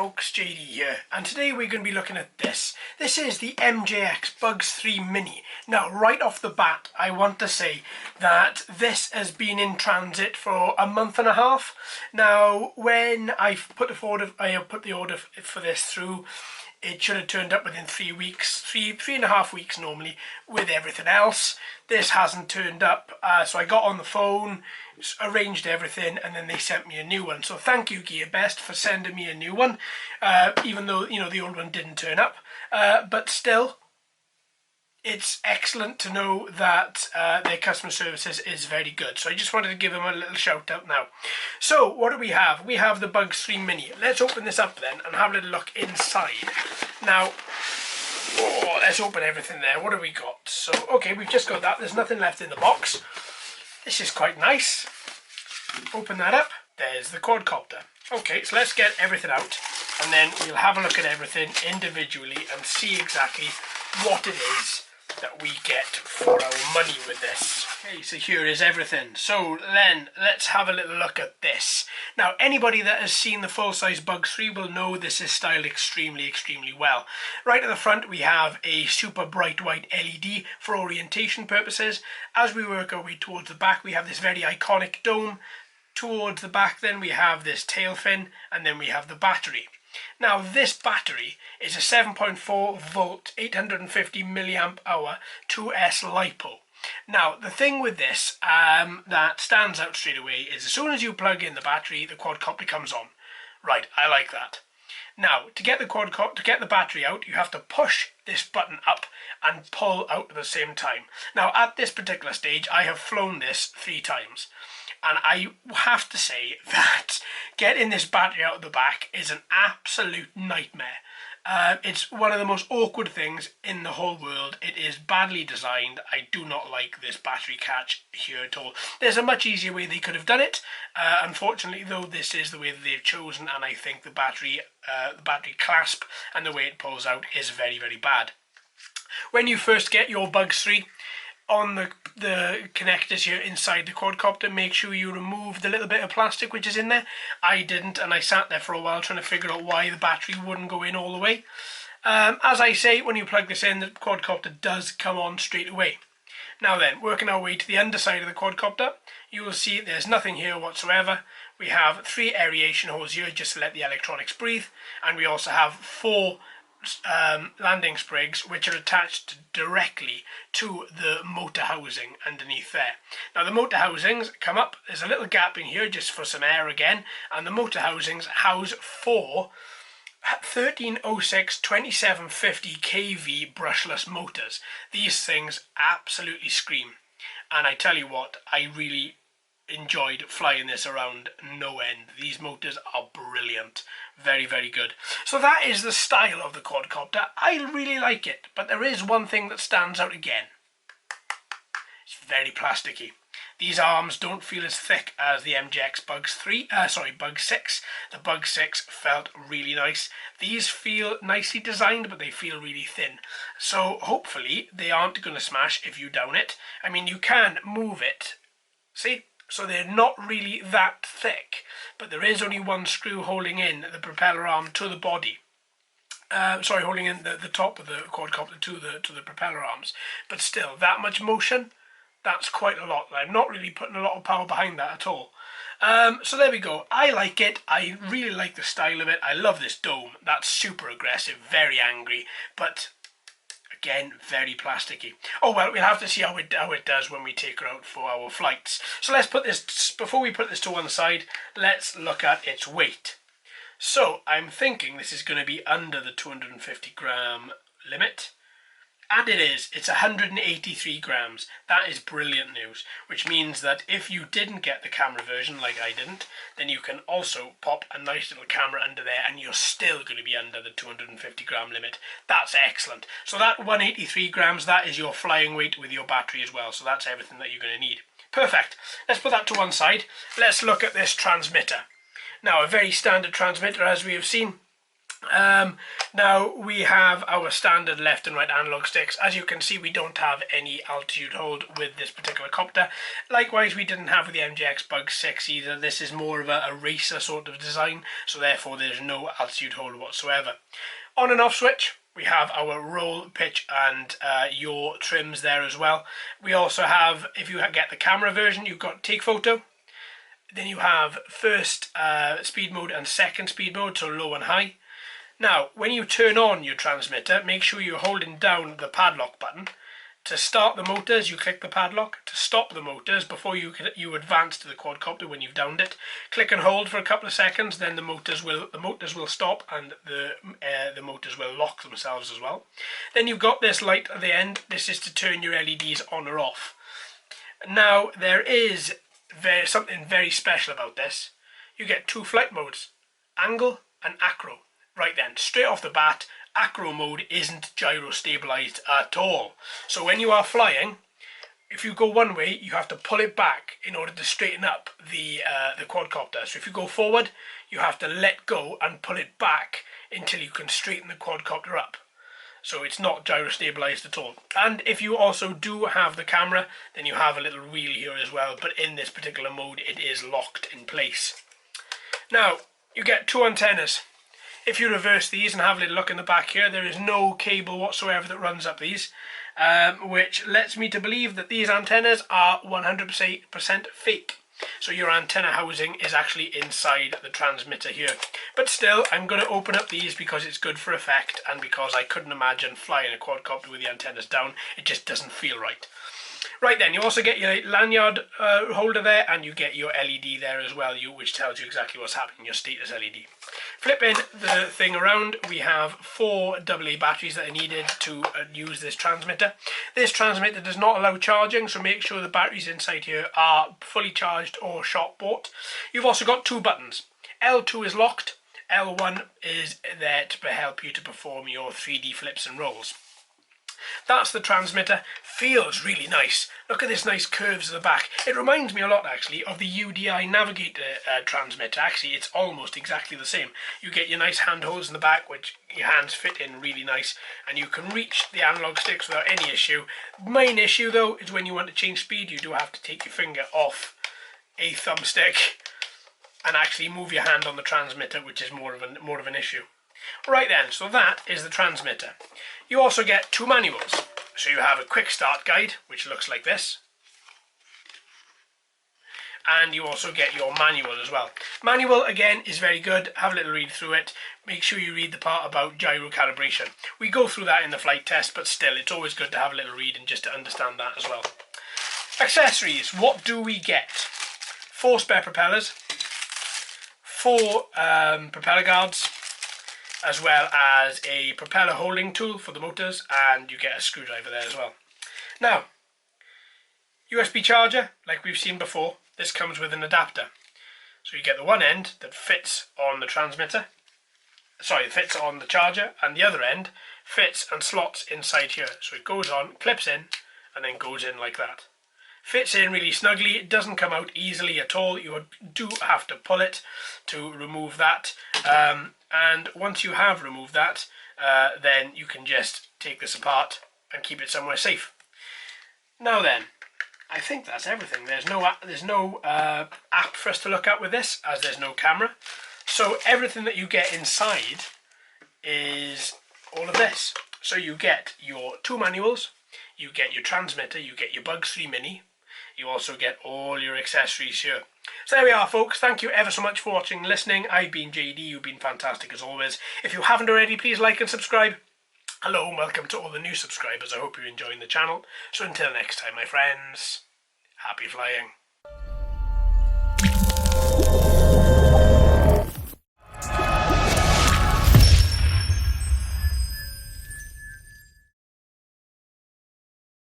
folks, JD here, and today we're going to be looking at this. This is the MjX Bugs 3 Mini. Now, right off the bat, I want to say that this has been in transit for a month and a half. Now, when I put the order for this through, it should have turned up within 3 weeks, three and a half weeks normally, with everything else. This hasn't turned up, so I got on the phone, arranged everything, and then they sent me a new one. So thank you, GearBest, for sending me a new one, even though, you know, the old one didn't turn up. But still, it's excellent to know that their customer services is very good. So I just wanted to give them a little shout out now. So what do we have? We have the Bugs 3 Mini. Let's open this up then and have a little look inside. Now, let's open everything there. What have we got? So, okay, we've just got that. There's nothing left in the box. This is quite nice. Open that up. There's the quadcopter. Okay, so let's get everything out and then we'll have a look at everything individually and see exactly what it is that we get for our money with this. Okay, so here is everything. So then let's have a little look at this. Now, anybody that has seen the full-size Bugs 3 will know this is styled extremely well. Right at the front we have a super bright white LED for orientation purposes. As we work our way towards the back, we have this very iconic dome. Towards the back then we have this tail fin, and then we have the battery. Now, this battery is a 7.4 volt 850 milliamp hour 2S LiPo. Now, the thing with this that stands out straight away is as soon as you plug in the battery, the quadcopter comes on. Right, I like that. Now, to get the battery out, you have to push this button up and pull out at the same time. Now, at this particular stage, I have flown this 3 times. And I have to say that getting this battery out of the back is an absolute nightmare. It's one of the most awkward things in the whole world. It is badly designed. I do not like this battery catch here at all. There's a much easier way they could have done it. Unfortunately, though, this is the way that they've chosen, and I think the battery clasp and the way it pulls out is very bad. When you first get your Bugs 3, on the connectors here inside the quadcopter, make sure you remove the little bit of plastic which is in there. I didn't, and I sat there for a while trying to figure out why the battery wouldn't go in all the way. As I say, when you plug this in, the quadcopter does come on straight away. Now then, working our way to the underside of the quadcopter, you will see there's nothing here whatsoever. We have 3 aeration holes here just to let the electronics breathe, and we also have 4 landing sprigs which are attached directly to the motor housing underneath there. Now, the motor housings come up, there's a little gap in here just for some air again, and the motor housings house 4 1306 2750 kV brushless motors. These things absolutely scream, and I tell you what, I really enjoyed flying this around no end. These motors are brilliant. Very good. So that is the style of the quadcopter. I really like it, but there is one thing that stands out again. It's very plasticky. These arms don't feel as thick as the MjX Bugs 6. The Bugs 6 felt really nice. These feel nicely designed, but they feel really thin. So hopefully they aren't going to smash if you down it. I mean, you can move it. See? So they're not really that thick, but there is only one screw holding in the propeller arm to the body. Holding in the top of the quadcopter to the propeller arms. But still, that much motion, that's quite a lot. I'm not really putting a lot of power behind that at all. So there we go. I like it. I really like the style of it. I love this dome. That's super aggressive, very angry, but again, very plasticky. Oh well, we'll have to see how it does when we take her out for our flights. So let's put this, before we put this to one side, let's look at its weight. So I'm thinking this is going to be under the 250 gram limit. And it is. It's 183 grams. That is brilliant news, which means that if you didn't get the camera version like I didn't, then you can also pop a nice little camera under there and you're still going to be under the 250 gram limit. That's excellent. So that 183 grams, that is your flying weight with your battery as well. So that's everything that you're going to need. Perfect. Let's put that to one side. Let's look at this transmitter. Now, a very standard transmitter, as we have seen. Now we have our standard left and right analog sticks. As you can see, we don't have any altitude hold with this particular copter. Likewise, we didn't have with the MjX Bugs 6 either. This is more of a racer sort of design, so therefore there's no altitude hold whatsoever. On and off switch, we have our roll, pitch and yaw trims there as well. We also have, if you get the camera version, you've got take photo. Then you have first speed mode and second speed mode, so low and high. Now, when you turn on your transmitter, make sure you're holding down the padlock button. To start the motors, you click the padlock. To stop the motors, before you advance to the quadcopter when you've downed it, click and hold for a couple of seconds. Then the motors will stop and the motors will lock themselves as well. Then you've got this light at the end. This is to turn your LEDs on or off. Now, there is something very special about this. You get two flight modes, angle and acro. Right then, straight off the bat, acro mode isn't gyro stabilised at all. So when you are flying, if you go one way, you have to pull it back in order to straighten up the quadcopter. So if you go forward, you have to let go and pull it back until you can straighten the quadcopter up. So it's not gyro stabilised at all. And if you also do have the camera, then you have a little wheel here as well, but in this particular mode it is locked in place. Now, you get two antennas. If you reverse these and have a little look in the back here, there is no cable whatsoever that runs up these, which lets me to believe that these antennas are 100% fake. So your antenna housing is actually inside the transmitter here. But still, I'm going to open up these because it's good for effect and because I couldn't imagine flying a quadcopter with the antennas down. It just doesn't feel right. Right then, you also get your lanyard holder there, and you get your LED there as well, which tells you exactly what's happening, your status LED. Flipping the thing around, we have 4 AA batteries that are needed to use this transmitter. This transmitter does not allow charging, so make sure the batteries inside here are fully charged or shop bought. You've also got 2 buttons. L2 is locked, L1 is there to help you to perform your 3D flips and rolls. That's the transmitter. Feels really nice. Look at this nice curves at the back. It reminds me a lot actually of the UDI Navigator transmitter. Actually, it's almost exactly the same. You get your nice handholds in the back, which your hands fit in really nice, and you can reach the analog sticks without any issue. Main issue though is when you want to change speed, you do have to take your finger off a thumbstick and actually move your hand on the transmitter, which is more of an issue. Right then, so that is the transmitter. You also get 2 manuals. So you have a quick start guide, which looks like this. And you also get your manual as well. Manual, again, is very good. Have a little read through it. Make sure you read the part about gyro calibration. We go through that in the flight test, but still, it's always good to have a little read and just to understand that as well. Accessories, what do we get? 4 spare propellers, 4 propeller guards, as well as a propeller holding tool for the motors, and you get a screwdriver there as well. Now, USB charger, like we've seen before, this comes with an adapter. So you get the one end that fits on the transmitter, fits on the charger, and the other end fits and slots inside here. So it goes on, clips in, and then goes in like that. Fits in really snugly. It doesn't come out easily at all. You do have to pull it to remove that. And once you have removed that, then you can just take this apart and keep it somewhere safe. Now then, I think that's everything. There's no app for us to look at with this, as there's no camera. So everything that you get inside is all of this. So you get your 2 manuals, you get your transmitter, you get your Bugs 3 Mini, you also get all your accessories here. So there we are, folks. Thank you ever so much for watching and listening. I've been JD. You've been fantastic as always. If you haven't already, please like and subscribe. Hello and welcome to all the new subscribers. I hope you're enjoying the channel. So until next time, my friends, happy flying.